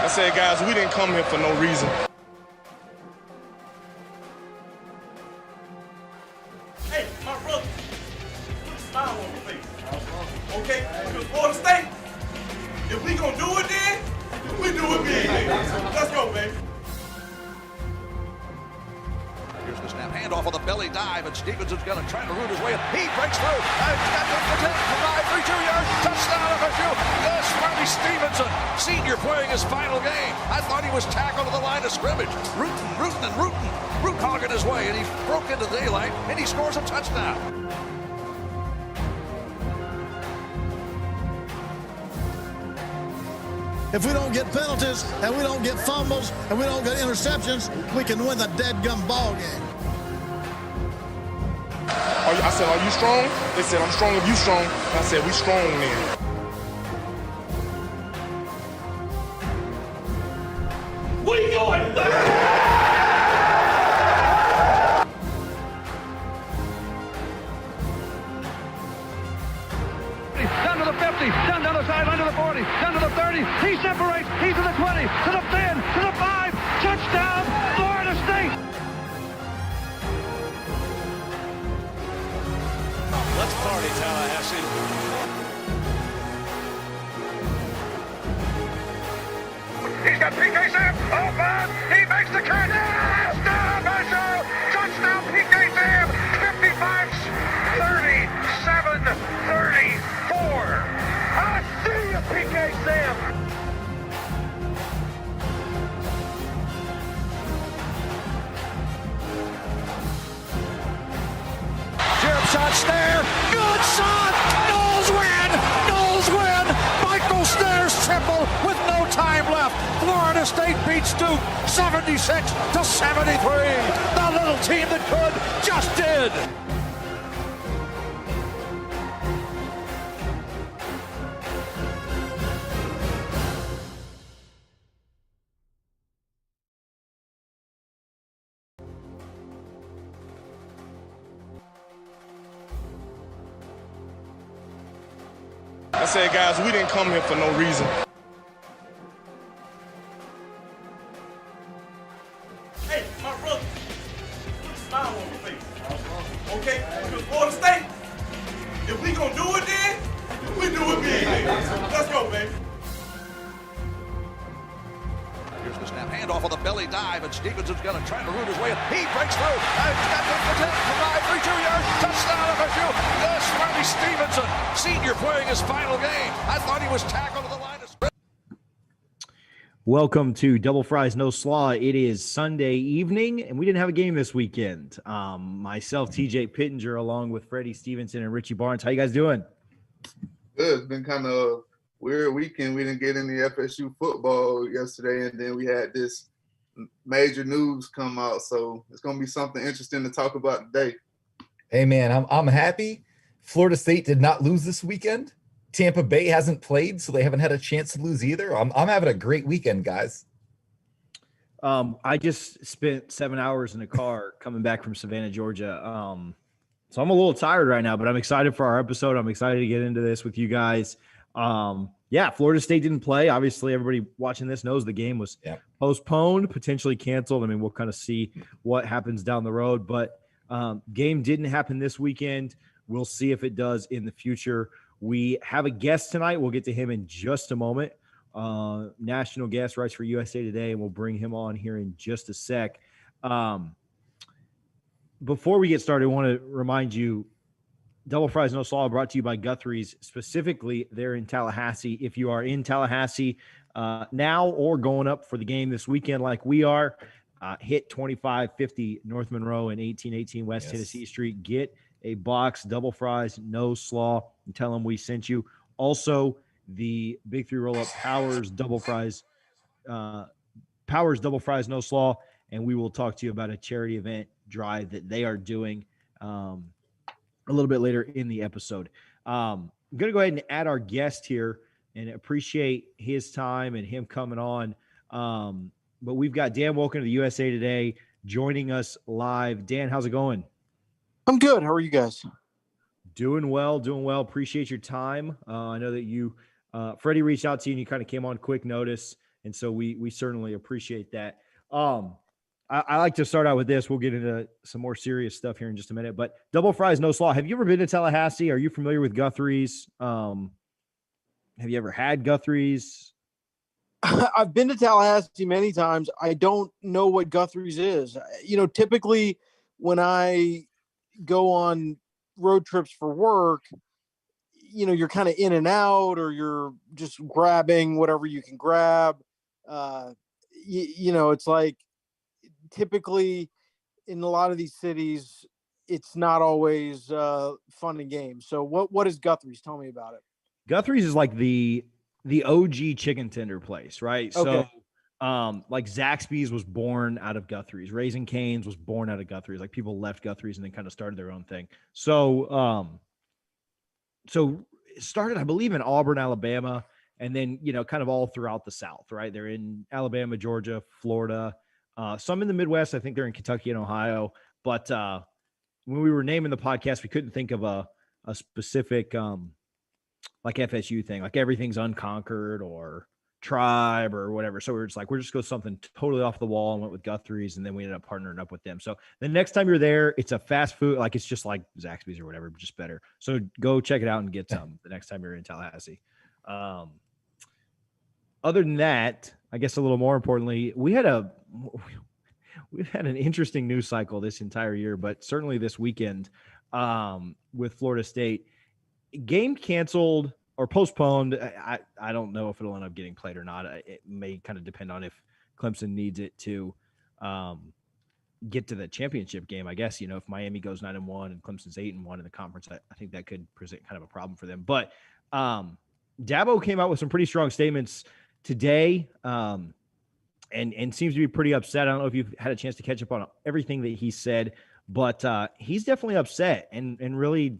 I said, guys, we didn't come here for no reason. Hey, my brother, put a smile on your face. Okay? Because Florida State, if we gonna do it then we do it big. Let's go, baby. Here's the snap, handoff on the belly dive, and Stevenson's going to try to root his way in. He breaks through. Got the 10, 5, 3, 2 yards. Touchdown FSU. Yes, Freddie Stevenson, senior, playing his final game. I thought he was tackled to the line of scrimmage. Root hogging his way, and he broke into daylight, and he scores a touchdown. If we don't get penalties and we don't get fumbles and we don't get interceptions, we can win the dead-gum ball game. I said, are you strong? They said, I'm strong if you strong. I said, we strong then. We going down to the 50, down the sideline to the 40, down to the 30. He separates. He's to the 20, to the 10, to the 5. Touchdown, Florida State. Let's party, Tallahassee. He's got PK Sam open. He makes the catch. Touchdown, Marshall. Touchdown, PK Sam. 55, 37, 34. I see you, PK Sam. Jump shot, Snare. Good shot. Knowles win. Knowles win. Michael Snare's triple with no time left. Florida State beats Duke 76-73. The little team that could just did. I said, guys, we didn't come here for no reason. Hey, my brother, put a smile on your face. Okay? Because Florida State, if we gonna do it then we do it big. Let's go, baby. Here's the snap, handoff on the belly dive, and Stevenson's going to try to root his way in. He breaks through. Got the 10, 5, 3, 2 yards. Touchdown FSU. Yes, Freddie Stevenson, senior, playing his final game. I thought he was tackled to the line of scrimmage. Welcome to Double Fries No Slaw. It is Sunday evening, and we didn't have a game this weekend. Myself, TJ Pittenger, along with Freddie Stevenson and Richie Barnes. How you guys doing? Good. It's been kind of a weird weekend. We didn't get any FSU football yesterday, and then we had this major news come out. So it's going to be something interesting to talk about today. Hey, man, I'm happy. Florida State did not lose this weekend. Tampa Bay hasn't played, so they haven't had a chance to lose either. I'm having a great weekend, guys. I just spent 7 hours in a car coming back from Savannah, Georgia. So I'm a little tired right now, but I'm excited for our episode. I'm excited to get into this with you guys. Florida State didn't play. Obviously, everybody watching this knows the game was postponed, potentially canceled. I mean, we'll kind of see what happens down the road, but game didn't happen this weekend. We'll see if it does in the future. We have a guest tonight. We'll get to him in just a moment. National guest, writes for USA Today, and we'll bring him on here in just a sec. Before we get started, I want to remind you, Double Fries No Slaw brought to you by Guthrie's, specifically there in Tallahassee. If you are in Tallahassee now or going up for the game this weekend like we are, hit 2550 North Monroe and 1818 West Tennessee Street. Get a box, Double Fries No Slaw, and tell them we sent you. Also, the Big Three Roll-Up powers Double Fries No Slaw, and we will talk to you about a charity event drive that they are doing a little bit later in the episode. I'm going to go ahead and add our guest here and appreciate his time and him coming on. But we've got Dan Wolken of the USA Today joining us live. Dan, how's it going? I'm good. How are you guys? Doing well. Appreciate your time. I know that you, Freddie reached out to you and you kind of came on quick notice And so we certainly appreciate that. I like to start out with this. We'll get into some more serious stuff here in just a minute, but double fries, no slaw. Have you ever been to Tallahassee? Are you familiar with Guthrie's? Have you ever had Guthrie's? I've been to Tallahassee many times. I don't know what Guthrie's is. Typically when I go on road trips for work, you're kind of in and out, or you're just grabbing whatever you can grab. It's like typically in a lot of these cities, it's not always fun and games. So what is Guthrie's? Tell me about it. Guthrie's is like the OG chicken tender place, right? Okay. So like Zaxby's was born out of Guthrie's. Raising Cane's was born out of Guthrie's. Like people left Guthrie's and then kind of started their own thing. So so it started, I believe, in Auburn, Alabama, and then, kind of all throughout the South, right? They're in Alabama, Georgia, Florida, some in the Midwest. I think they're in Kentucky and Ohio. But when we were naming the podcast, we couldn't think of a specific like FSU thing, like everything's unconquered or tribe or whatever. So we're just like, we're just go something totally off the wall, and went with Guthrie's, and then we ended up partnering up with them. So the next time you're there, it's a fast food, like it's just like Zaxby's or whatever, just better. So go check it out and get some the next time you're in Tallahassee. Other than that, I guess a little more importantly, we've had an interesting news cycle this entire year, but certainly this weekend with Florida State. Game canceled or postponed. I don't know if it'll end up getting played or not. It may kind of depend on if Clemson needs it to get to the championship game. I guess, if Miami goes 9-1 and Clemson's 8-1 in the conference, I think that could present kind of a problem for them. But Dabo came out with some pretty strong statements today and seems to be pretty upset. I don't know if you've had a chance to catch up on everything that he said, but he's definitely upset and really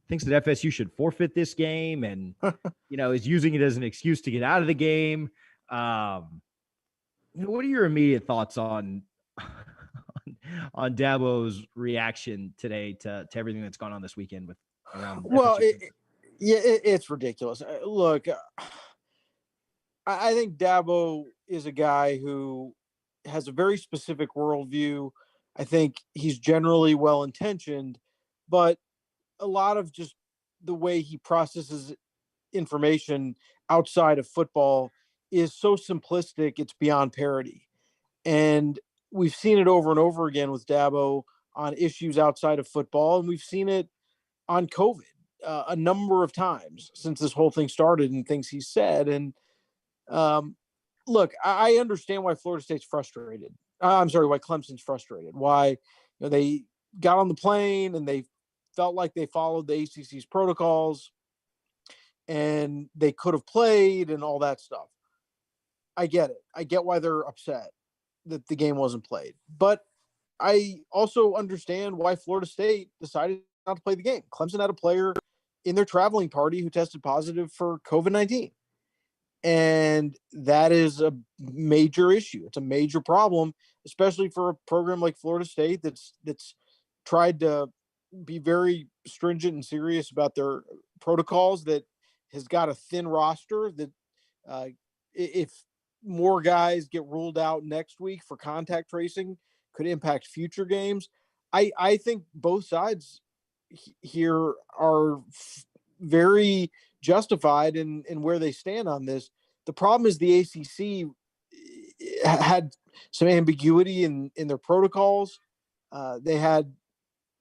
thinks that FSU should forfeit this game and, is using it as an excuse to get out of the game. What are your immediate thoughts on Dabo's reaction today to everything that's gone on this weekend with around? Well, it's ridiculous. Look, I think Dabo is a guy who has a very specific worldview. I think he's generally well-intentioned, but a lot of just the way he processes information outside of football is so simplistic, it's beyond parody. And we've seen it over and over again with Dabo on issues outside of football. And we've seen it on COVID a number of times since this whole thing started and things he said. And look, I understand why Florida State's frustrated. Why Clemson's frustrated. Why they got on the plane and they felt like they followed the ACC's protocols and they could have played and all that stuff. I get it. I get why they're upset that the game wasn't played. But I also understand why Florida State decided not to play the game. Clemson had a player in their traveling party who tested positive for COVID-19. And that is a major issue. It's a major problem, especially for a program like Florida State that's tried to be very stringent and serious about their protocols, that has got a thin roster, that if more guys get ruled out next week for contact tracing could impact future games. I think both sides here are very justified in where they stand on this. The problem is the ACC had some ambiguity in their protocols. They had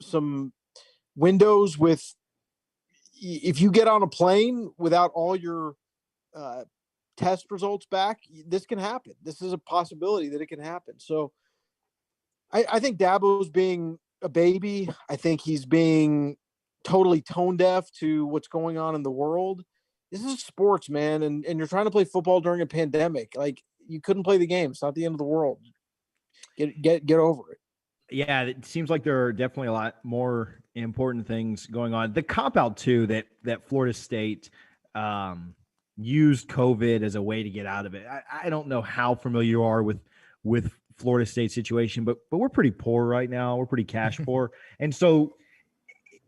some windows with, if you get on a plane without all your test results back, this can happen. This is a possibility that it can happen. So I think Dabo's being a baby. I think he's being totally tone deaf to what's going on in the world. This is sports, man. And you're trying to play football during a pandemic. Like, you couldn't play the game. It's not the end of the world. Get over it. Yeah, it seems like there are definitely a lot more important things going on. The cop out too that Florida State used COVID as a way to get out of it. I don't know how familiar you are with Florida State situation, but we're pretty poor right now. We're pretty cash poor, and so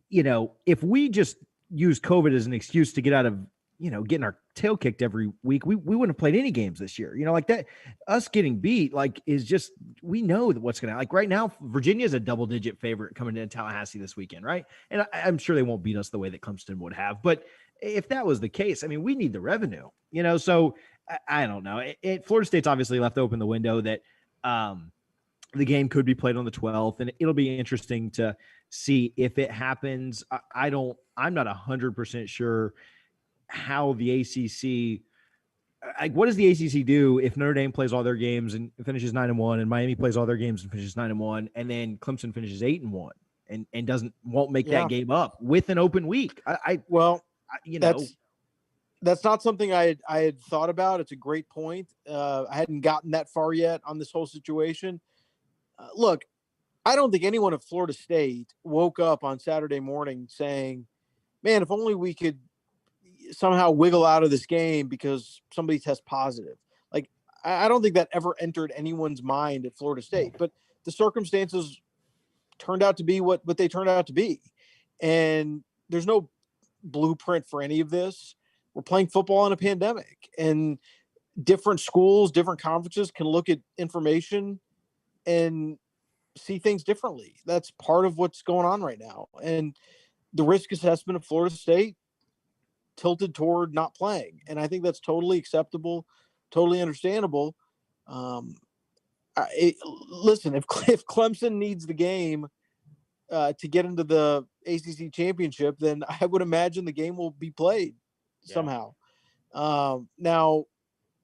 if we just use COVID as an excuse to get out of getting our tail kicked every week, we wouldn't have played any games this year. Like that, us getting beat, is just, we know that what's going to, right now, Virginia is a double-digit favorite coming into Tallahassee this weekend, right? And I'm sure they won't beat us the way that Clemson would have. But if that was the case, we need the revenue, so I don't know. Florida State's obviously left open the window that the game could be played on the 12th, and it'll be interesting to see if it happens. I'm not 100% sure how the ACC, what does the ACC do if Notre Dame plays all their games and finishes 9-1, and Miami plays all their games and finishes 9-1, and then Clemson finishes 8-1 and won't make that game up with an open week? That's not something I had thought about. It's a great point. I hadn't gotten that far yet on this whole situation. Look, I don't think anyone at Florida State woke up on Saturday morning saying, man, if only we could somehow wiggle out of this game because somebody tests positive. I don't think that ever entered anyone's mind at Florida State, but the circumstances turned out to be what they turned out to be. And there's no blueprint for any of this. We're playing football in a pandemic, and different schools, different conferences can look at information and see things differently. That's part of what's going on right now. And the risk assessment of Florida State tilted toward not playing. And I think that's totally acceptable, totally understandable. Listen, if Clemson needs the game to get into the ACC championship, then I would imagine the game will be played somehow. Now,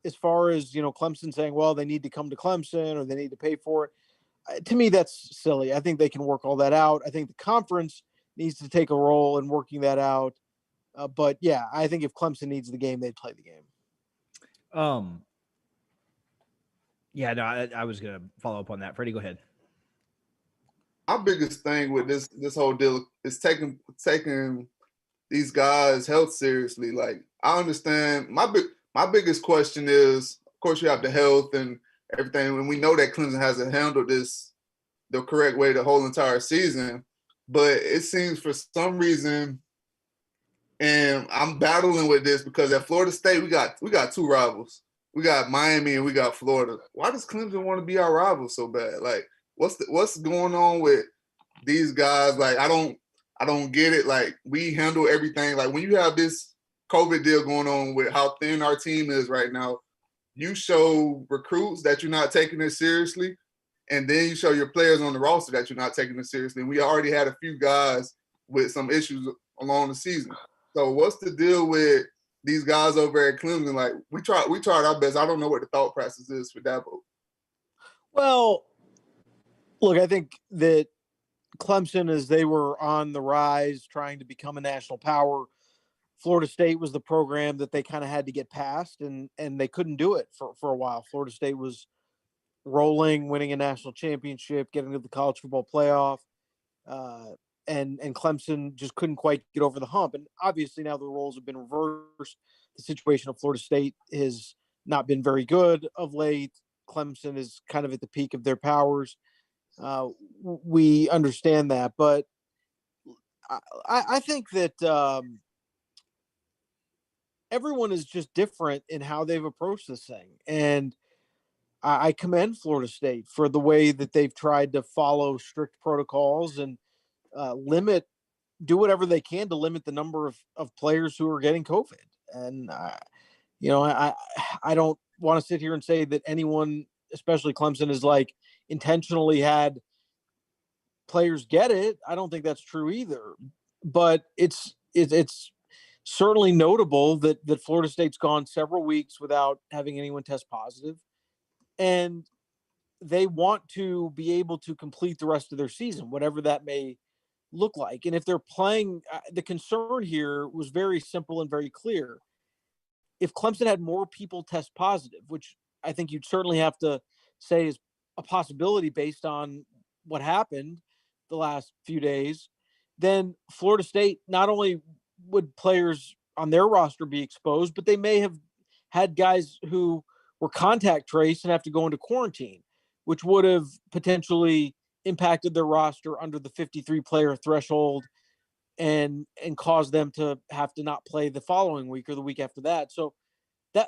as far as, Clemson saying, well, they need to come to Clemson or they need to pay for it, to me, that's silly. I think they can work all that out. I think the conference needs to take a role in working that out. But yeah, I think if Clemson needs the game, they'd play the game. I was going to follow up on that. Freddie, go ahead. My biggest thing with this whole deal is taking these guys' health seriously. I understand. My biggest question is, of course, you have the health and everything, and we know that Clemson hasn't handled this the correct way the whole entire season. But it seems for some reason, and I'm battling with this because at Florida State we got two rivals. We got Miami and we got Florida. Why does Clemson want to be our rival so bad? What's going on with these guys? I don't get it. We handle everything. When you have this COVID deal going on with how thin our team is right now, you show recruits that you're not taking it seriously, and then you show your players on the roster that you're not taking it seriously. And we already had a few guys with some issues along the season. So what's the deal with these guys over at Clemson? We tried our best. I don't know what the thought process is for Dabo. Well, look, I think that Clemson, as they were on the rise, trying to become a national power, Florida State was the program that they kind of had to get past, and they couldn't do it for a while. Florida State was rolling, winning a national championship, getting to the college football playoff, and Clemson just couldn't quite get over the hump. And obviously now the roles have been reversed. The situation of Florida State has not been very good of late. Clemson is kind of at the peak of their powers. We understand that, but I think that everyone is just different in how they've approached this thing. And I commend Florida State for the way that they've tried to follow strict protocols and do whatever they can to limit the number of players who are getting COVID. And, I don't want to sit here and say that anyone, especially Clemson, is intentionally had players get it. I don't think that's true either, but it's certainly notable that Florida State's gone several weeks without having anyone test positive, and they want to be able to complete the rest of their season, whatever that may look like. And if they're playing, the concern here was very simple and very clear. If Clemson had more people test positive, which I think you'd certainly have to say is a possibility based on what happened the last few days, then Florida State, not only would players on their roster be exposed, but they may have had guys who were contact traced and have to go into quarantine, which would have potentially impacted their roster under the 53 player threshold and cause them to have to not play the following week or the week after that. So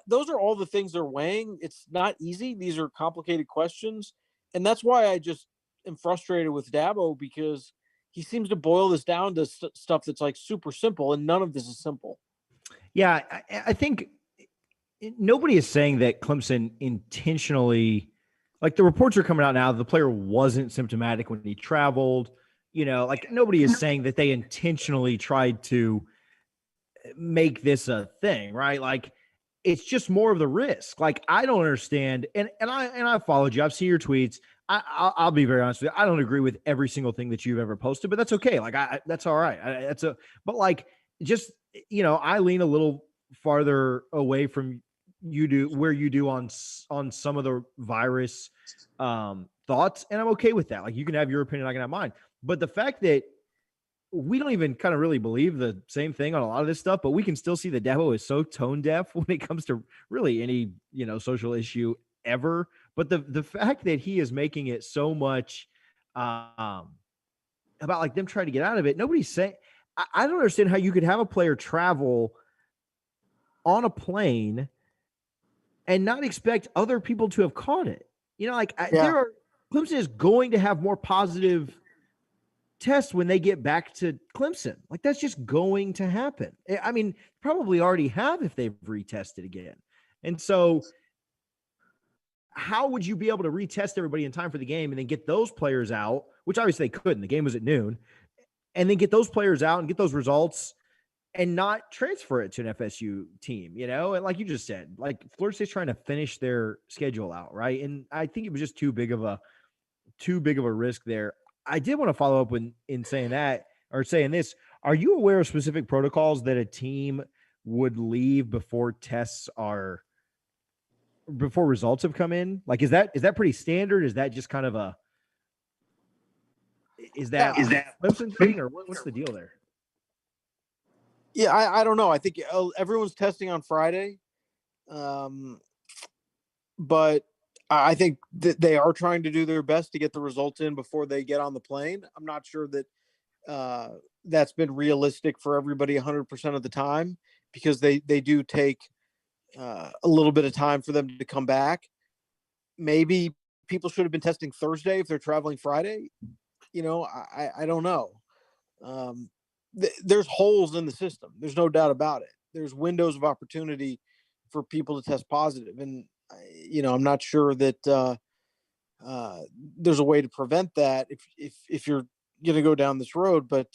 those are all the things they're weighing. It's not easy. These are complicated questions. And that's why I just am frustrated with Dabo, because he seems to boil this down to stuff that's like super simple, and none of this is simple. Yeah, I think nobody is saying that Clemson intentionally, like the reports are coming out now, the player wasn't symptomatic when he traveled. Like nobody is saying that they intentionally tried to make this a thing, right? Like it's just more of the risk. Like I don't understand, and I followed you. I've seen your tweets. I'll be very honest with you. I don't agree with every single thing that you've ever posted, but that's okay. Like that's all right. But like just I lean a little farther away from you do where you do on some of the virus thoughts, and I'm okay with that. Like you can have your opinion, I can have mine. But the fact that we don't even kind of really believe the same thing on a lot of this stuff, but we can still see that Dabo is so tone deaf when it comes to really any, social issue ever. But the fact that he is making it so much about like them trying to get out of it, nobody's saying, I don't understand how you could have a player travel on a plane and not expect other people to have caught it. Clemson is going to have more positive tests when they get back to Clemson. Like that's just going to happen. I mean, probably already have if they've retested again. And so how would you be able to retest everybody in time for the game and then get those players out, which obviously they couldn't. The game was at noon, and then get those players out and get those results and not transfer it to an FSU team, And like you just said, like Florida State's trying to finish their schedule out, right? And I think it was just too big of a risk there. I did want to follow up in saying that, or saying this. Are you aware of specific protocols that a team would leave before results have come in? Like, is that pretty standard? Is that just kind of is that Clemson thing, or what's the deal there? Yeah, I don't know. I think everyone's testing on Friday. But I think that they are trying to do their best to get the results in before they get on the plane. I'm not sure that that's been realistic for everybody 100% of the time, because they do take a little bit of time for them to come back. Maybe people should have been testing Thursday if they're traveling Friday. I don't know. There's holes in the system. There's no doubt about it. There's windows of opportunity for people to test positive. And I'm not sure that there's a way to prevent that if you're going to go down this road. But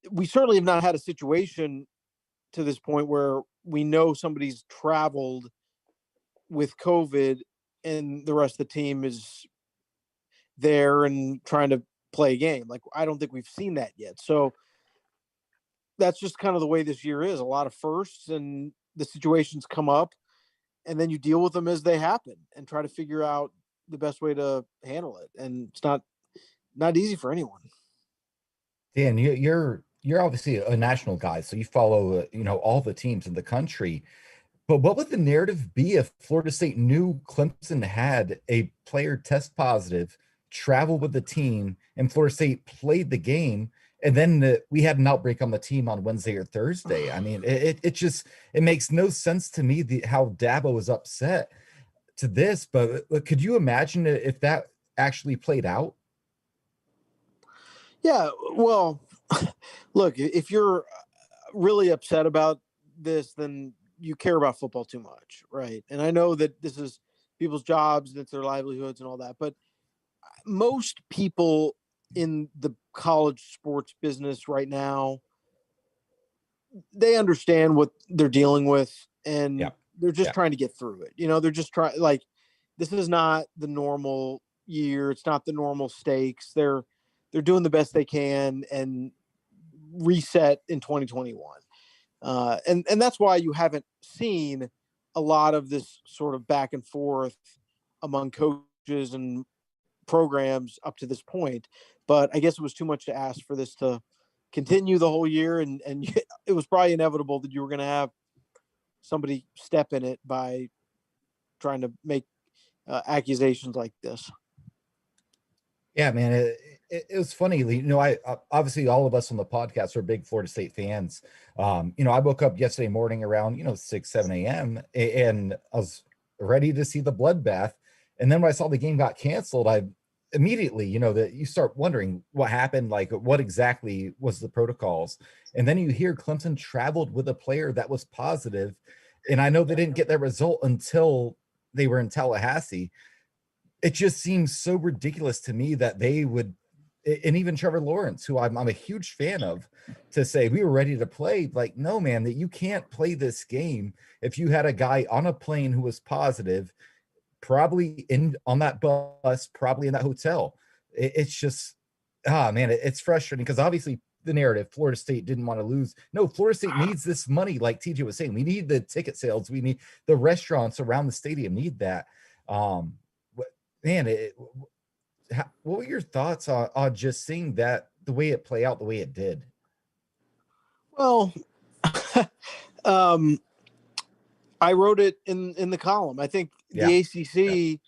we certainly have not had a situation to this point where we know somebody's traveled with COVID and the rest of the team is there and trying to play a game. Like, I don't think we've seen that yet. So that's just kind of the way this year is. A lot of firsts, and the situations come up, and then you deal with them as they happen and try to figure out the best way to handle it. And it's not easy for anyone. Dan, you're obviously a national guy, so you follow all the teams in the country. But what would the narrative be if Florida State knew Clemson had a player test positive, traveled with the team, and Florida State played the game, and then we had an outbreak on the team on Wednesday or Thursday? I mean, it makes no sense to me how Dabo was upset to this. But could you imagine if that actually played out? Yeah, well, look, if you're really upset about this, then you care about football too much, right? And I know that this is people's jobs, that's their livelihoods and all that, but most people in the college sports business right now, they understand what they're dealing with, and they're just trying to get through it. They're just trying, like, this is not the normal year. It's not the normal stakes. They're doing the best they can and reset in 2021. And that's why you haven't seen a lot of this sort of back and forth among coaches and programs up to this point. But I guess it was too much to ask for this to continue the whole year. And it was probably inevitable that you were going to have somebody step in it by trying to make accusations like this. Yeah, man. it was funny, I obviously all of us on the podcast are big Florida State fans. I woke up yesterday morning around 6-7 a.m. and I was ready to see the bloodbath, and then when I saw the game got canceled, I immediately that you start wondering what happened, like what exactly was the protocols. And then you hear Clemson traveled with a player that was positive, and I know they didn't get that result until they were in Tallahassee. It just seems so ridiculous to me that they would, and even Trevor Lawrence, who I'm a huge fan of, to say we were ready to play. Like, no, man, that you can't play this game if you had a guy on a plane who was positive, probably on that bus, probably in that hotel. It's just, man, it's frustrating because obviously the narrative, Florida State didn't want to lose. No, Florida State needs this money. Like TJ was saying, we need the ticket sales. We need the restaurants around the stadium need that. Man, what were your thoughts on just seeing that, the way it play out, the way it did? Well, I wrote it in the column. I think the ACC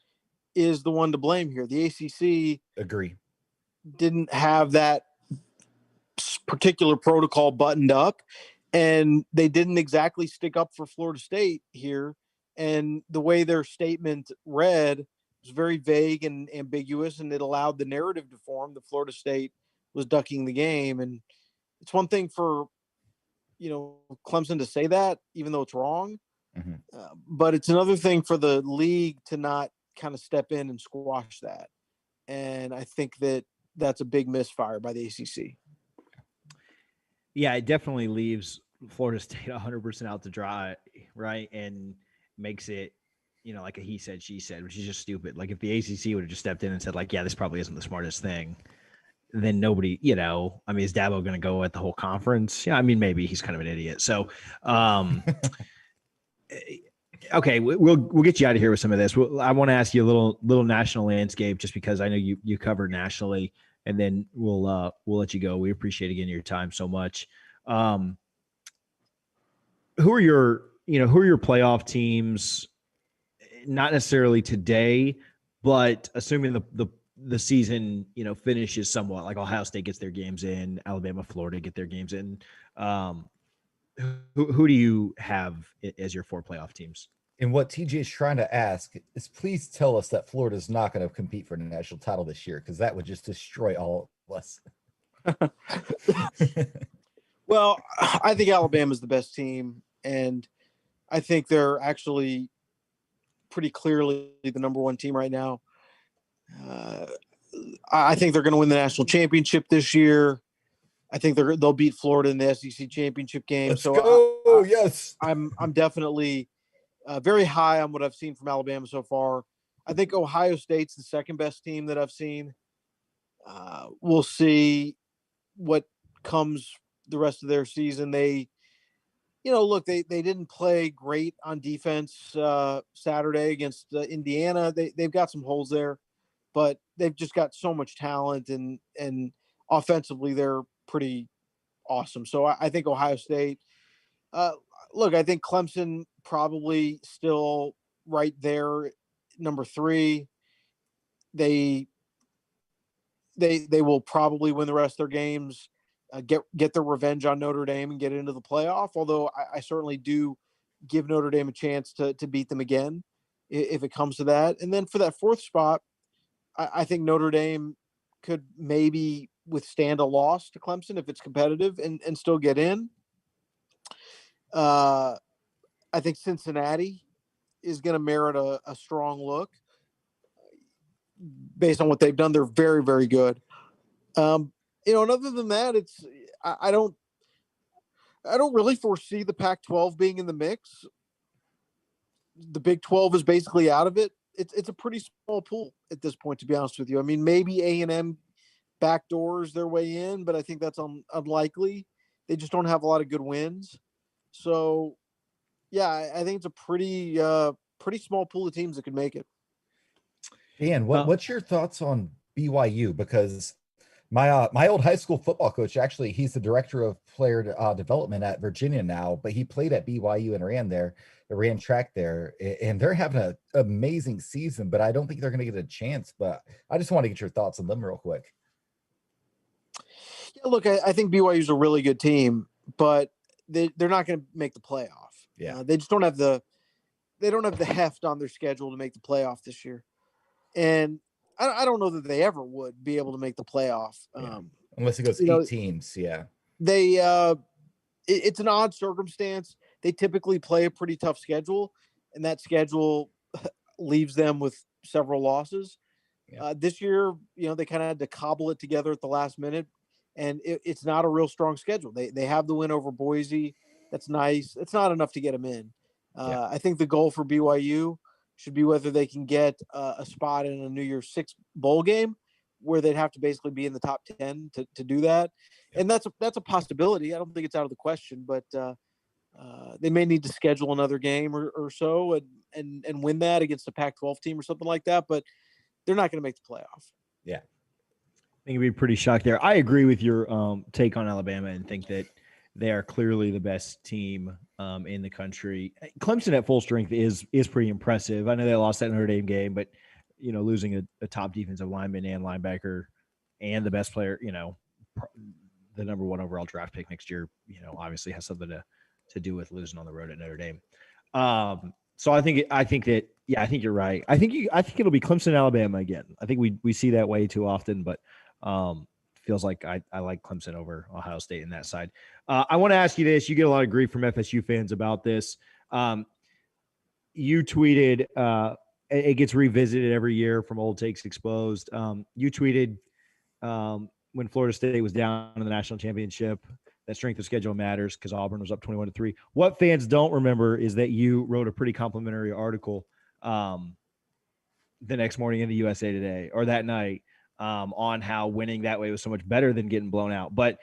is the one to blame here. The ACC agree didn't have that particular protocol buttoned up, and they didn't exactly stick up for Florida State here. And the way their statement read was very vague and ambiguous, and it allowed the narrative to form that Florida State was ducking the game. And it's one thing for, Clemson to say that, even though it's wrong. Mm-hmm. But it's another thing for the league to not kind of step in and squash that. And I think that's a big misfire by the ACC. Yeah, it definitely leaves Florida State 100% out to dry, right? And makes it, like a he said, she said, which is just stupid. Like if the ACC would have just stepped in and said, like, yeah, this probably isn't the smartest thing, then nobody, is Dabo going to go at the whole conference? Yeah, maybe he's kind of an idiot. So, okay, we'll get you out of here with some of this. I want to ask you a little national landscape, just because I know you cover nationally, and then we'll let you go. We appreciate again your time so much. Who are your playoff teams? Not necessarily today, but assuming the season, finishes somewhat, like Ohio State gets their games in, Alabama, Florida get their games in. Who do you have as your 4 playoff teams? And what TJ is trying to ask is, please tell us that Florida is not going to compete for the national title this year, because that would just destroy all of us. Well, I think Alabama is the best team, and I think they're actually pretty clearly the number 1 team right now. I think they're going to win the national championship this year. I think they'll beat Florida in the SEC championship game. Let's go. Yes. I'm definitely very high on what I've seen from Alabama so far. I think Ohio State's the second best team that I've seen. We'll see what comes the rest of their season. They didn't play great on defense Saturday against Indiana. They've got some holes there, but they've just got so much talent, and offensively they're pretty awesome. So I think Ohio State. I think Clemson probably still right there, number 3. They will probably win the rest of their games, get their revenge on Notre Dame and get into the playoff. Although I certainly do give Notre Dame a chance to beat them again if it comes to that. And then for that 4th spot, I think Notre Dame could maybe withstand a loss to Clemson if it's competitive and still get in. I think Cincinnati is going to merit a strong look based on what they've done. They're very, very good. And other than that, I don't really foresee the Pac-12 being in the mix. The Big 12 is basically out of it. It's a pretty small pool at this point, to be honest with you. Maybe A&M backdoors their way in, but I think that's unlikely. They just don't have a lot of good wins. So, yeah, I think it's a pretty small pool of teams that could make it. Dan, what's your thoughts on BYU? Because my old high school football coach, actually, he's the director of player development at Virginia now, but he played at BYU and ran track there, and they're having an amazing season, but I don't think they're going to get a chance. But I just want to get your thoughts on them real quick. Yeah, look, I think BYU is a really good team, but they're not going to make the playoff. Yeah. They just don't have the heft on their schedule to make the playoff this year, and I don't know that they ever would be able to make the playoff. Yeah. Unless it goes 8 teams. Yeah. It's an odd circumstance. They typically play a pretty tough schedule, and that schedule leaves them with several losses. Yeah. This year, they kind of had to cobble it together at the last minute, and it's not a real strong schedule. They have the win over Boise. That's nice. It's not enough to get them in. I think the goal for BYU should be whether they can get a spot in a New Year's Six bowl game, where they'd have to basically be in the top 10 to do that. Yep. And that's a possibility. I don't think it's out of the question, but they may need to schedule another game or so and win that against a Pac-12 team or something like that. But they're not going to make the playoff. Yeah. I think you'd be pretty shocked there. I agree with your take on Alabama and think that they are clearly the best team in the country. Clemson at full strength is pretty impressive. I know they lost that Notre Dame game, but losing a top defensive lineman and linebacker and the best player, the number 1 overall draft pick next year, obviously has something to do with losing on the road at Notre Dame. So I think that I think you're right. I think it'll be Clemson, Alabama again. I think we see that way too often, but feels like I like Clemson over Ohio State in that side. I want to ask you this. You get a lot of grief from FSU fans about this. You tweeted, it gets revisited every year from Old Takes Exposed. You tweeted when Florida State was down in the national championship, that strength of schedule matters because Auburn was up 21-3. What fans don't remember is that you wrote a pretty complimentary article the next morning in the USA Today, or that night, on how winning that way was so much better than getting blown out. But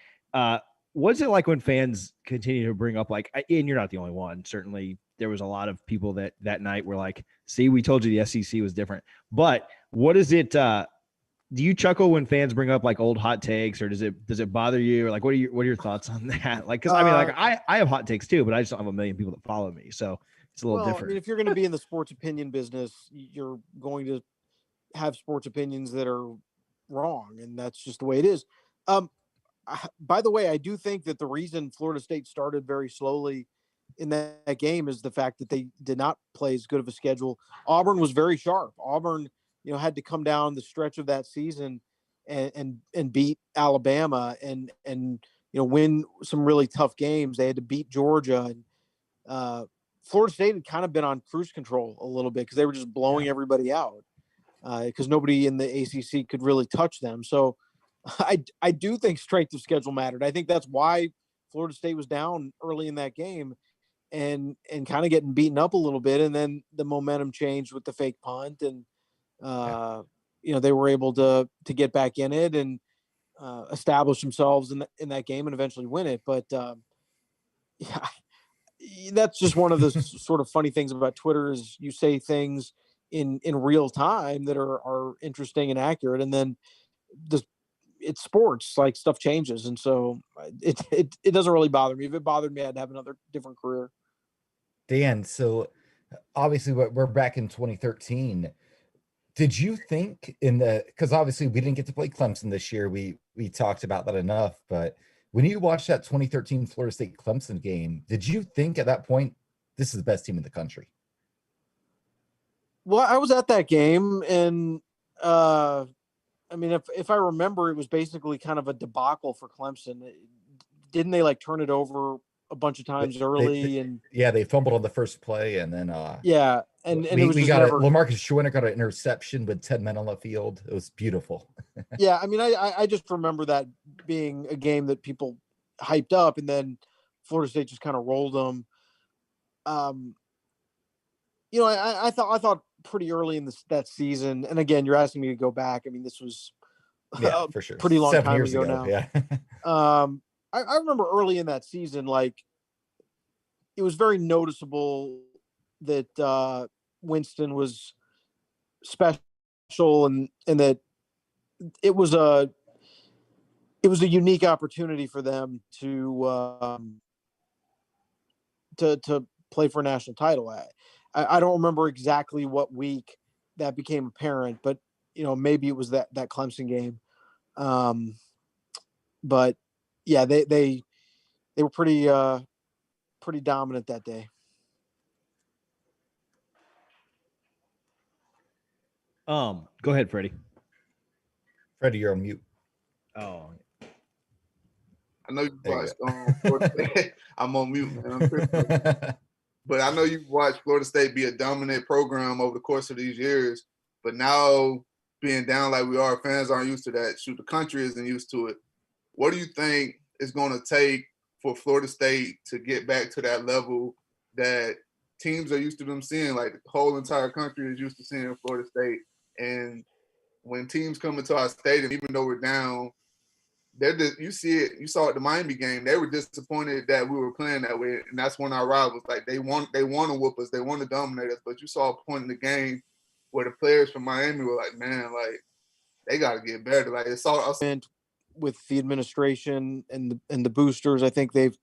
what's it like when fans continue to bring up, like, and you're not the only one, certainly there was a lot of people that night were like, see, we told you the SEC was different. But what is it, do you chuckle when fans bring up like old hot takes, or does it bother you? Or like, what are your thoughts on that? Like, cause I mean, like I have hot takes too, but I just don't have a million people that follow me. So it's a little different. I mean, if you're going to be in the sports opinion business, you're going to have sports opinions that are wrong, and that's just the way it is. By the way, I do think that the reason Florida State started very slowly in that game is the fact that they did not play as good of a schedule. Auburn was very sharp. Auburn, had to come down the stretch of that season and beat Alabama and win some really tough games. They had to beat Georgia, and Florida State had kind of been on cruise control a little bit because they were just blowing everybody out because nobody in the ACC could really touch them. So I do think strength of schedule mattered. I think that's why Florida State was down early in that game and kind of getting beaten up a little bit. And then the momentum changed with the fake punt, and they were able to get back in it and establish themselves in that game and eventually win it. But that's just one of the sort of funny things about Twitter is you say things in real time that are interesting and accurate, and then it's sports, like stuff changes, and so it doesn't really bother me. If it bothered me, I'd have another different career. Dan, so obviously we're back in 2013. Did you think because obviously we didn't get to play Clemson this year. We talked about that enough, but when you watched that 2013 Florida State Clemson game, did you think at that point, this is the best team in the country? Well, I was at that game, and I mean, if I remember, it was basically kind of a debacle for Clemson. Didn't they like turn it over a bunch of times early? They fumbled on the first play, and then and it was we just got never... Lamarcus Schwenner got an interception with 10 men on the field. It was beautiful. Yeah, I mean, I just remember that being a game that people hyped up, and then Florida State just kind of rolled them. I thought pretty early in that season, and again, you're asking me to go back. I mean, this was for sure, pretty long 7 time years ago now. Yeah. I remember early in that season, like it was very noticeable that Winston was special, and that it was a unique opportunity for them to play for a national title. I don't remember exactly what week that became apparent, but maybe it was that Clemson game. But yeah, they were pretty dominant that day. Go ahead, Freddie. Freddie, you're on mute. Oh, I know you There you watched Florida State. I'm on mute, man. I'm tripping. But I know you've watched Florida State be a dominant program over the course of these years. But now being down like we are, fans aren't used to that. Shoot, the country isn't used to it. What do you think is going to take for Florida State to get back to that level that teams are used to them seeing? Like the whole entire country is used to seeing Florida State. And when teams come into our stadium, even though we're down, you see it. You saw it the Miami game. They were disappointed that we were playing that way, and that's when our rivals they want to whoop us, they want to dominate us. But you saw a point in the game where the players from Miami were like, man, like they got to get better. Like it's all us. And with the administration and the boosters, I think they've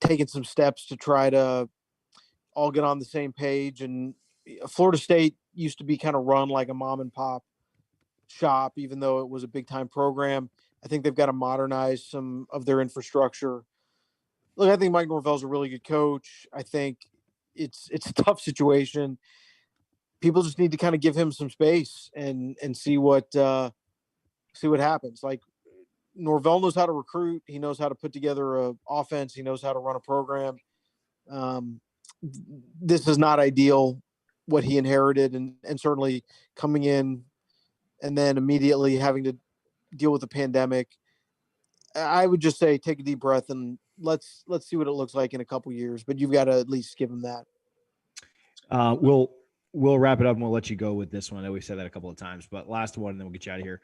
taken some steps to try to all get on the same page. And Florida State used to be kind of run like a mom and pop shop, even though it was a big time program. I think they've got to modernize some of their infrastructure. Look, I think Mike Norvell's a really good coach. I think it's a tough situation. People just need to kind of give him some space and see what happens. Like Norvell knows how to recruit. He knows how to put together a offense. He knows how to run a program. This is not ideal what he inherited, and certainly coming in and then immediately having to deal with the pandemic. I would just say take a deep breath and let's see what it looks like in a couple years, but you've got to at least give him that. We'll wrap it up and we'll let you go with this one. I know we've said that a couple of times, but last one and then we'll get you out of here.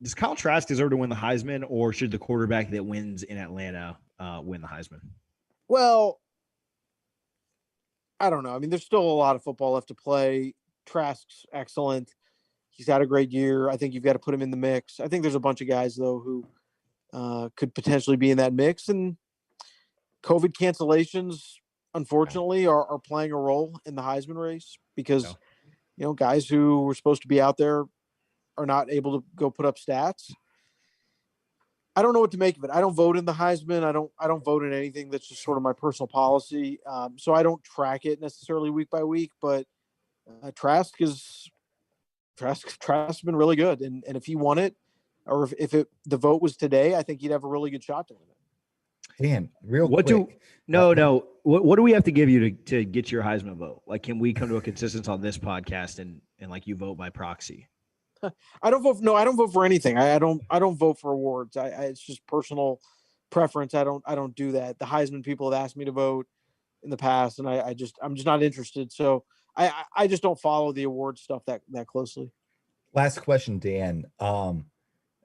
Does Kyle Trask deserve to win the Heisman, or should the quarterback that wins in Atlanta win the Heisman? Well, I don't know. I mean, there's still a lot of football left to play. Trask's excellent. He's had a great year. I think you've got to put him in the mix. I think there's a bunch of guys, though, who could potentially be in that mix. And COVID cancellations, unfortunately, are playing a role in the Heisman race because, guys who were supposed to be out there are not able to go put up stats. I don't know what to make of it. I don't vote in the Heisman. I don't vote in anything. That's just sort of my personal policy. So I don't track it necessarily week by week, but Trask has been really good. And if he won it, or if the vote was today, I think he'd have a really good shot to win it. Dan, real quick. What do we have to give you to get your Heisman vote? Like, can we come to a consensus on this podcast and like you vote by proxy? I don't vote for anything. I don't vote for awards. It's just personal preference. I don't do that. The Heisman people have asked me to vote in the past, and I'm just not interested. So I just don't follow the award stuff that closely. Last question, Dan.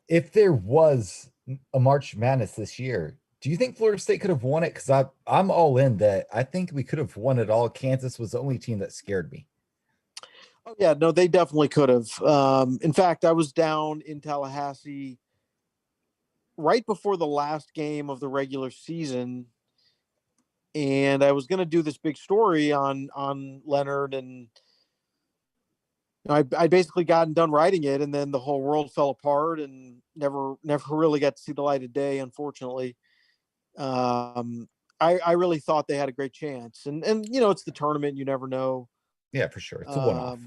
If there was a March Madness this year, do you think Florida State could have won it? Because I'm all in that. I think we could have won it all. Kansas was the only team that scared me. Oh yeah, no, they definitely could have. In fact, I was down in Tallahassee right before the last game of the regular season, and I was going to do this big story on Leonard, and I basically gotten done writing it, and then the whole world fell apart, and never really got to see the light of day, unfortunately. I really thought they had a great chance, and it's the tournament, you never know. Yeah, for sure. It's a one-off.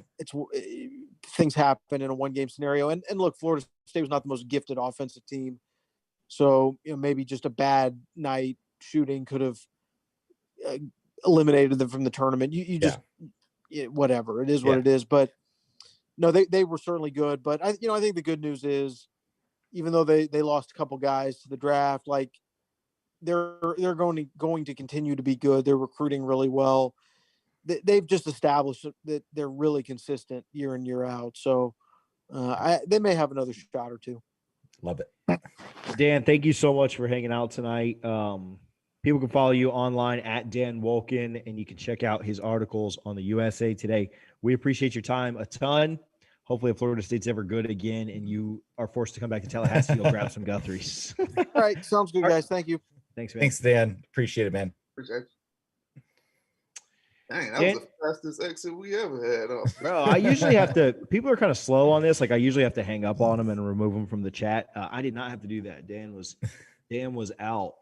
Things happen in a one-game scenario, and look, Florida State was not the most gifted offensive team, so maybe just a bad night shooting could have eliminated them from the tournament. You just whatever, it is what it is. But no, they were certainly good. But I think the good news is, even though they lost a couple guys to the draft, like they're going to continue to be good. They're recruiting really well. They've just established that they're really consistent year in, year out. So they may have another shot or two. Love it. Dan, thank you so much for hanging out tonight. People can follow you online at Dan Wolkin, and you can check out his articles on the USA Today. We appreciate your time a ton. Hopefully, if Florida State's ever good again and you are forced to come back to Tallahassee, you'll grab some Guthries. All right. Sounds good, guys. Thank you. Thanks, man. Thanks, Dan. Appreciate it, man. Appreciate it. Dang, that was Dan, the fastest exit we ever had. bro, I usually have to. People are kind of slow on this. Like I usually have to hang up on them and remove them from the chat. I did not have to do that. Dan was out.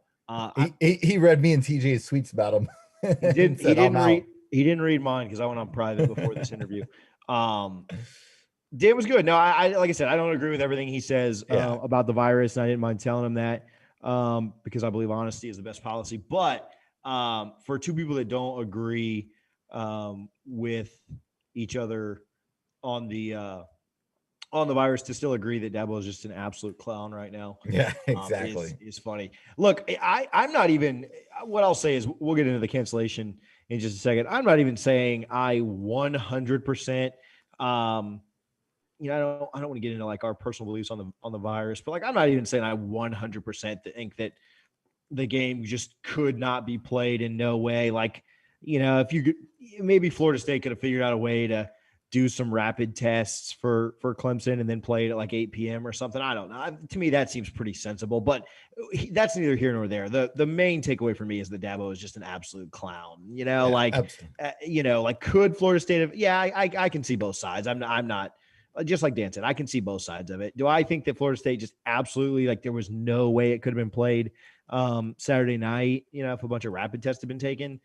He read me and TJ's tweets about him. He didn't. Said, "I'm out." He didn't read mine because I went on private before this interview. Dan was good. No, I like I said, I don't agree with everything he says about the virus, and I didn't mind telling him that because I believe honesty is the best policy. But for two people that don't agree with each other on the virus, to still agree that Dabo is just an absolute clown right now. Yeah, exactly. Is funny. Look, I'm not even. What I'll say is we'll get into the cancellation in just a second. I'm not even saying I 100%. I don't want to get into like our personal beliefs on the virus, but like I'm not even saying I 100% think that the game just could not be played in no way. Like, if you could, maybe Florida State could have figured out a way to do some rapid tests for Clemson and then play it at like 8 p.m. or something. I don't know. To me, that seems pretty sensible, but that's neither here nor there. The main takeaway for me is that Dabo is just an absolute clown. Like could Florida State have? Yeah, I can see both sides. I'm not. Just like Dan said, I can see both sides of it. Do I think that Florida State just absolutely like there was no way it could have been played Saturday night? If a bunch of rapid tests had been taken,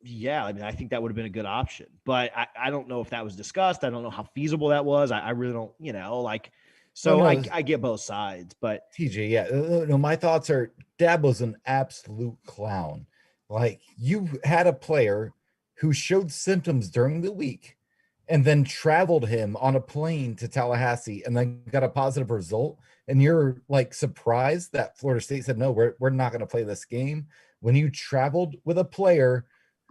yeah, I mean, I think that would have been a good option. But I don't know if that was discussed. I don't know how feasible that was. I really don't. I get both sides. But TJ, yeah, no, my thoughts are Dabo's an absolute clown. Like you had a player who showed symptoms during the week and then traveled him on a plane to Tallahassee and then got a positive result. And you're like surprised that Florida State said, no, we're not going to play this game when you traveled with a player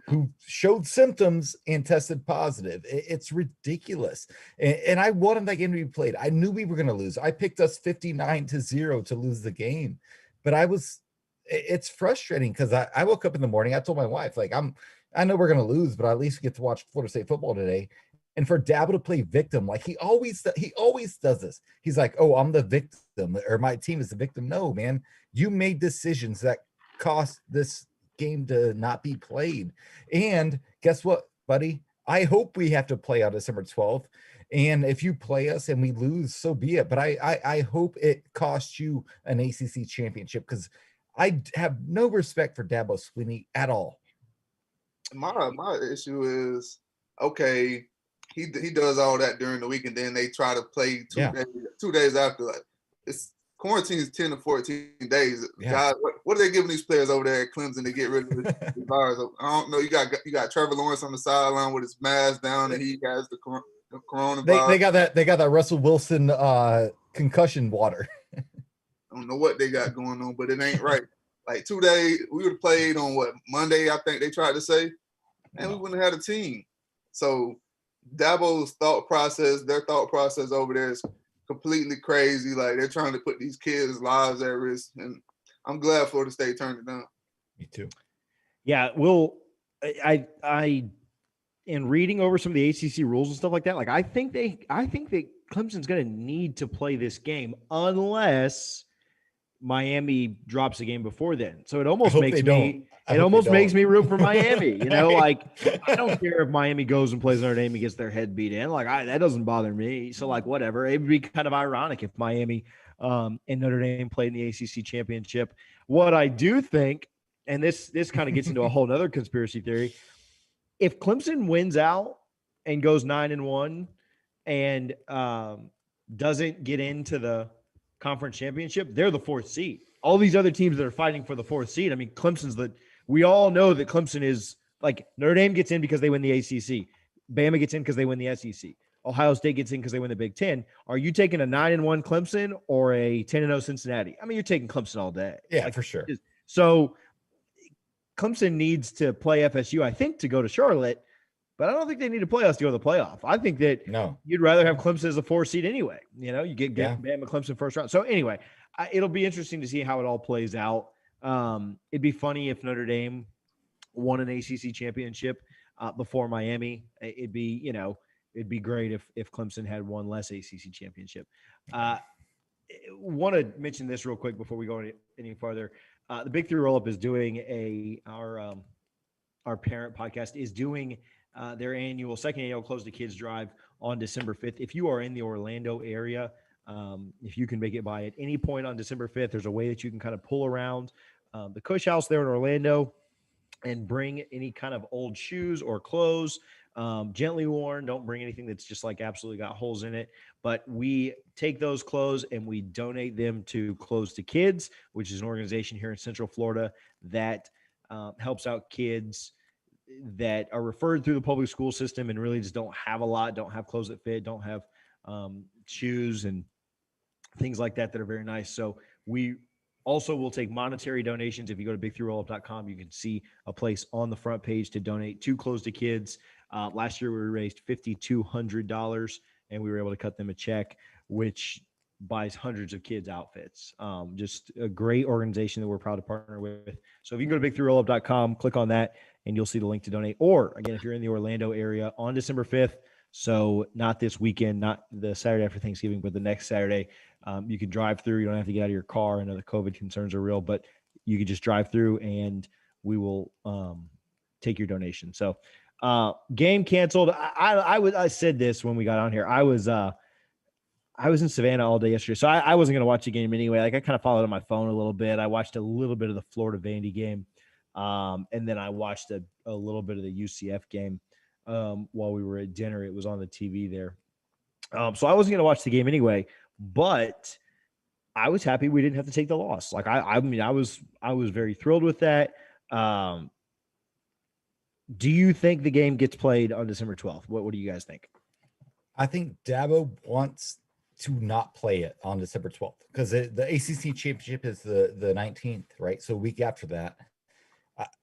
who showed symptoms and tested positive. It's ridiculous. And I wanted that game to be played. I knew we were going to lose. I picked us 59-0 to lose the game, but it's frustrating because I woke up in the morning. I told my wife, like, I know we're going to lose, but I at least get to watch Florida State football today. And for Dabo to play victim, like he always does this. He's like, oh, I'm the victim or my team is the victim. No, man, you made decisions that cost this game to not be played. And guess what, buddy? I hope we have to play on December 12th. And if you play us and we lose, so be it. But I hope it costs you an ACC championship because I have no respect for Dabo Swinney at all. My issue is, okay, he does all that during the week, and then they try to play 2 days after. Like, it's quarantine is 10 to 14 days. Yeah. God, what are they giving these players over there at Clemson to get rid of the virus? I don't know. You got Trevor Lawrence on the sideline with his mask down, and he has the coronavirus. They got that Russell Wilson concussion water. I don't know what they got going on, but it ain't right. Like 2 days, we would have played on Monday, I think they tried to say, and we wouldn't have had a team. So Dabo's their thought process over there is completely crazy. Like they're trying to put these kids' lives at risk, and I'm glad Florida State turned it down. Me too. Yeah, I in reading over some of the ACC rules and stuff like that, like I think that Clemson's going to need to play this game unless Miami drops a game before then. So it almost makes me root for Miami. Like I don't care if Miami goes and plays Notre Dame and gets their head beat in. Like that doesn't bother me. So like whatever. It would be kind of ironic if Miami and Notre Dame played in the ACC championship. What I do think, and this kind of gets into a whole nother conspiracy theory, if Clemson wins out and goes 9-1 and doesn't get into the conference championship, they're the fourth seed. All these other teams that are fighting for the fourth seed, I mean, we all know that Clemson is like Notre Dame gets in because they win the ACC. Bama gets in because they win the SEC. Ohio State gets in because they win the Big Ten. Are you taking a 9-1 Clemson or a 10-0 Cincinnati? I mean, you're taking Clemson all day. Yeah, for sure. So Clemson needs to play FSU, I think, to go to Charlotte, but I don't think they need to play us to go to the playoff. I think that you'd rather have Clemson as a 4 seed anyway. You get Bama Clemson first round. So anyway, it'll be interesting to see how it all plays out. It'd be funny if Notre Dame won an ACC championship before Miami. It'd be great if Clemson had one less ACC championship. Want to mention this real quick before we go any farther. The Big Three Roll-Up is doing our parent podcast, is doing their second annual Close to Kids drive on December 5th. If you are in the Orlando area, if you can make it by at any point on December 5th, there's a way that you can kind of pull around the Cush House there in Orlando and bring any kind of old shoes or clothes, gently worn. Don't bring anything that's just like absolutely got holes in it. But we take those clothes and we donate them to Close to Kids, which is an organization here in Central Florida that helps out kids that are referred through the public school system and really just don't have a lot, don't have clothes that fit, don't have shoes and things like that are very nice. So we also will take monetary donations. If you go to big3rollup.com, you can see a place on the front page to donate to Close to Kids. Last year we raised $5,200 and we were able to cut them a check, which buys hundreds of kids outfits. Just a great organization that we're proud to partner with. So if you can go to big3rollup.com, click on that and you'll see the link to donate. Or again, if you're in the Orlando area on December 5th, so not this weekend, not the Saturday after Thanksgiving, but the next Saturday, you can drive through. You don't have to get out of your car. I know the COVID concerns are real, but you can just drive through and we will take your donation. So game canceled. I said this when we got on here. I was in Savannah all day yesterday, so I wasn't going to watch the game anyway. Like I kind of followed on my phone a little bit. I watched a little bit of the Florida Vandy game, and then I watched a little bit of the UCF game while we were at dinner. It was on the TV there, so I wasn't going to watch the game anyway. But I was happy we didn't have to take the loss. Like I was very thrilled with that. Do you think the game gets played on December 12th? What do you guys think? I think Dabo wants to not play it on December 12th because the ACC championship is the 19th, right? So a week after that.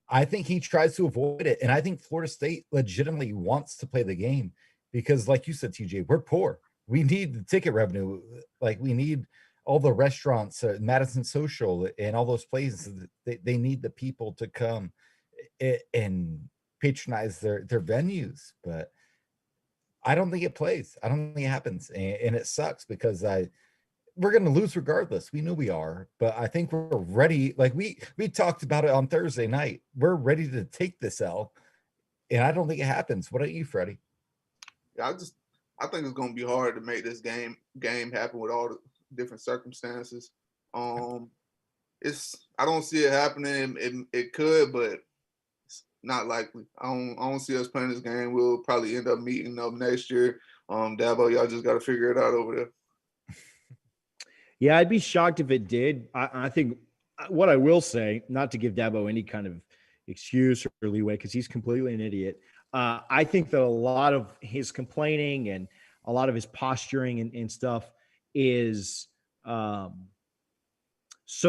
I think he tries to avoid it. And I think Florida State legitimately wants to play the game because, like you said, TJ, we're poor. We need the ticket revenue. Like we need all the restaurants, Madison Social and all those places. They need the people to come and patronize their venues. But I don't think it plays. I don't think it happens. And it sucks because we're going to lose regardless. We know we are, but I think we're ready. Like we talked about it on Thursday night. We're ready to take this L. And I don't think it happens. What about you, Freddie? Yeah, I think it's going to be hard to make this game happen with all the different circumstances. I don't see it happening. It could, but it's not likely. I don't see us playing this game. We'll probably end up meeting up next year. Dabo, y'all just got to figure it out over there. Yeah, I'd be shocked if it did. I think what I will say, not to give Dabo any kind of excuse or leeway, because he's completely an idiot. I think that a lot of his complaining and a lot of his posturing and stuff is so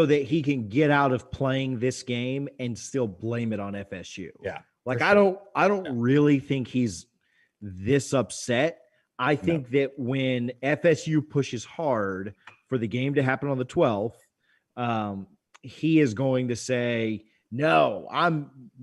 that he can get out of playing this game and still blame it on FSU. Yeah. Like I don't really think he's this upset. I think that when FSU pushes hard for the game to happen on the 12th, he is going to say, no,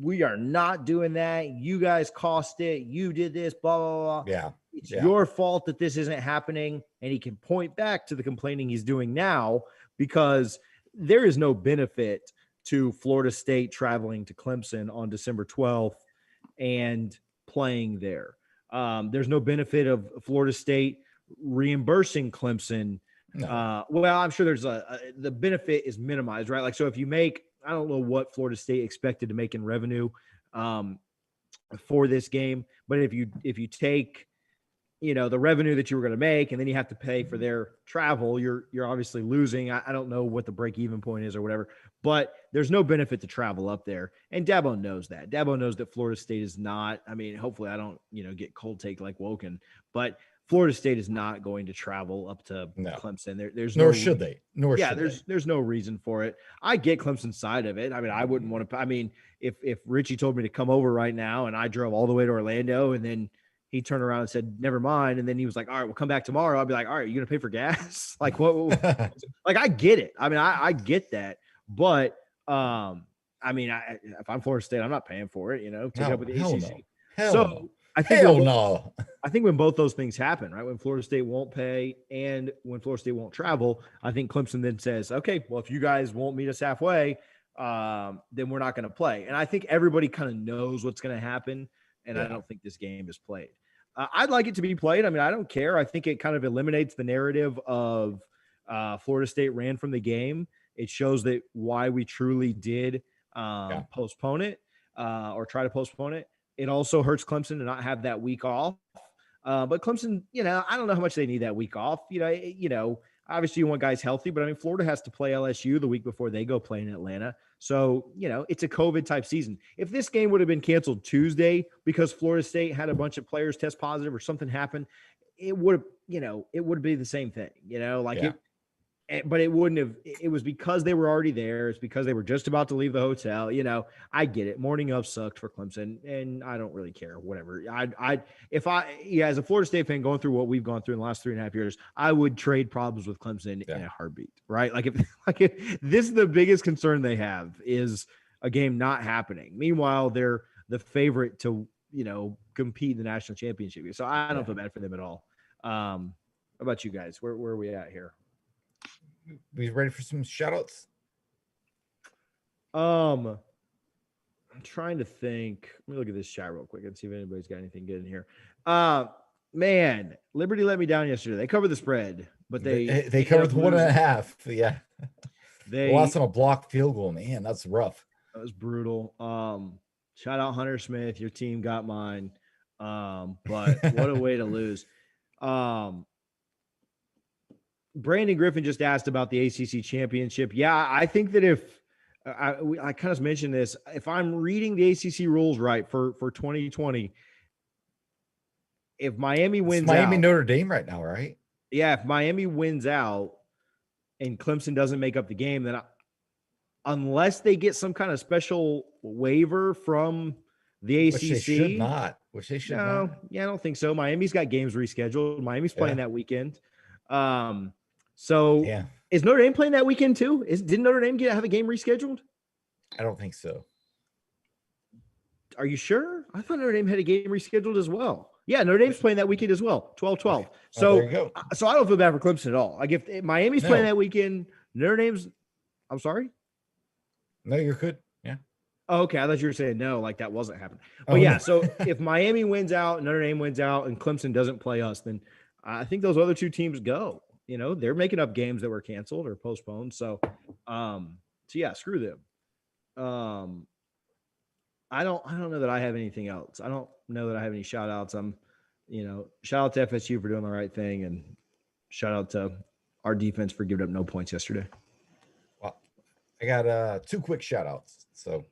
we are not doing that. You guys cost it. You did this, blah, blah, blah. Yeah. It's your fault that this isn't happening. And he can point back to the complaining he's doing now because there is no benefit to Florida State traveling to Clemson on December 12th and playing there. There's no benefit of Florida State reimbursing Clemson. No. Well, I'm sure there's the benefit is minimized, right? Like, so if you make, I don't know what Florida State expected to make in revenue for this game, but if you take, the revenue that you were going to make, and then you have to pay for their travel, you're obviously losing. I don't know what the break-even point is or whatever, but there's no benefit to travel up there. And Dabo knows that. Dabo knows that Florida State is not, hopefully I don't, get cold take like Woken, but Florida State is not going to travel up to Clemson. There's nor should they. There's no reason for it. I get Clemson's side of it. I wouldn't want to. If Richie told me to come over right now and I drove all the way to Orlando and then he turned around and said, never mind. And then he was like, all right, we'll come back tomorrow. I'll be like, all right, you going to pay for gas? Like what? Like, I get it. I get that. But, if I'm Florida State, I'm not paying for it, take up with the ACC. No. I think when both those things happen, right, when Florida State won't pay and when Florida State won't travel, I think Clemson then says, okay, well, if you guys won't meet us halfway, then we're not going to play. And I think everybody kind of knows what's going to happen. And I don't think this game is played. I'd like it to be played. I mean, I don't care. I think it kind of eliminates the narrative of Florida State ran from the game. It shows that why we truly did postpone it or try to postpone it. It also hurts Clemson to not have that week off. But Clemson, I don't know how much they need that week off. Obviously you want guys healthy, but I mean, Florida has to play LSU the week before they go play in Atlanta. So, it's a COVID type season. If this game would have been canceled Tuesday because Florida State had a bunch of players test positive or something happen, it would have, it would be the same thing, but it wouldn't have. It was because they were already there. It's because they were just about to leave the hotel. I get it. Morning of sucked for Clemson, and I don't really care. Whatever. As a Florida State fan going through what we've gone through in the last 3.5 years, I would trade problems with Clemson in a heartbeat. Right? If this is the biggest concern they have is a game not happening. Meanwhile, they're the favorite to compete in the national championship. So I don't feel bad for them at all. How about you guys? Where are we at here? We ready for some shout outs? I'm trying to think. Let me look at this chat real quick and see if anybody's got anything good in here. Man, Liberty let me down yesterday. They covered the spread, but they covered the 1.5. Yeah. They lost on a blocked field goal. Man, that's rough. That was brutal. Shout out Hunter Smith. Your team got mine. But what a way to lose. Brandon Griffin just asked about the ACC championship. Yeah, I think that if I kind of mentioned this, if I'm reading the ACC rules right for 2020, if Miami wins Miami out, Notre Dame right now, right? Yeah, if Miami wins out and Clemson doesn't make up the game, then unless they get some kind of special waiver from the ACC, which they should not. Yeah, I don't think so. Miami's got games rescheduled. Miami's playing that weekend. So is Notre Dame playing that weekend too? Did Notre Dame have a game rescheduled? I don't think so. Are you sure? I thought Notre Dame had a game rescheduled as well. Yeah, Notre Dame's playing that weekend as well, 12-12. So, there you go. So I don't feel bad for Clemson at all. Like if Miami's playing that weekend, Notre Dame's – I'm sorry? No, you're good. Yeah. Oh, okay. I thought you were saying no, like that wasn't happening. But no. So if Miami wins out, Notre Dame wins out, and Clemson doesn't play us, then I think those other two teams go. They're making up games that were canceled or postponed. So yeah, screw them. I don't know that I have anything else. I don't know that I have any shout outs. Shout out to FSU for doing the right thing, and shout out to our defense for giving up no points yesterday. Well, I got 2 quick shout outs. So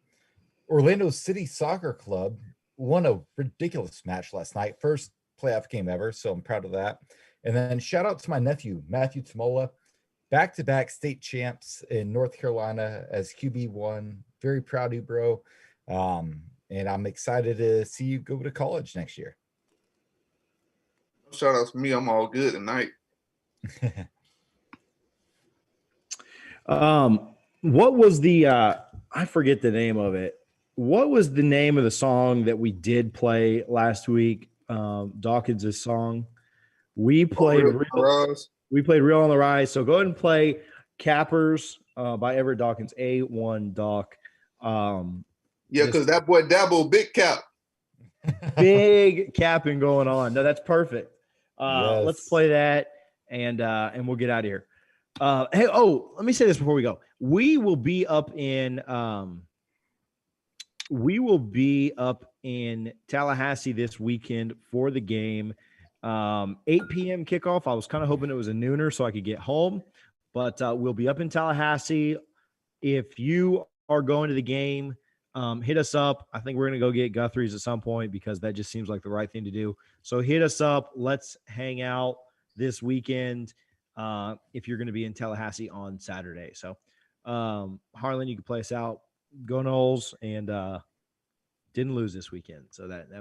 Orlando City Soccer Club won a ridiculous match last night. First playoff game ever. So I'm proud of that. And then shout out to my nephew, Matthew Tamola, back-to-back state champs in North Carolina as QB1. Very proud of you, bro. And I'm excited to see you go to college next year. Shout out to me. I'm all good tonight. What was the I forget the name of it. What was the name of the song that we did play last week? Dawkins' song. We played Real on the Rise. So go ahead and play Cappers by Everett Dawkins, A1 Doc. Yeah, because that boy Dabo, big cap. Big capping going on. No, that's perfect. Yes. Let's play that and we'll get out of here. Hey, let me say this before we go. We will be up in Tallahassee this weekend for the game. 8 p.m. kickoff. I was kind of hoping it was a nooner so I could get home, but we'll be up in Tallahassee. If you are going to the game, hit us up. I think we're going to go get Guthrie's at some point because that just seems like the right thing to do. So hit us up. Let's hang out this weekend if you're going to be in Tallahassee on Saturday. So Harlan, you can play us out. Go Noles, and didn't lose this weekend. So that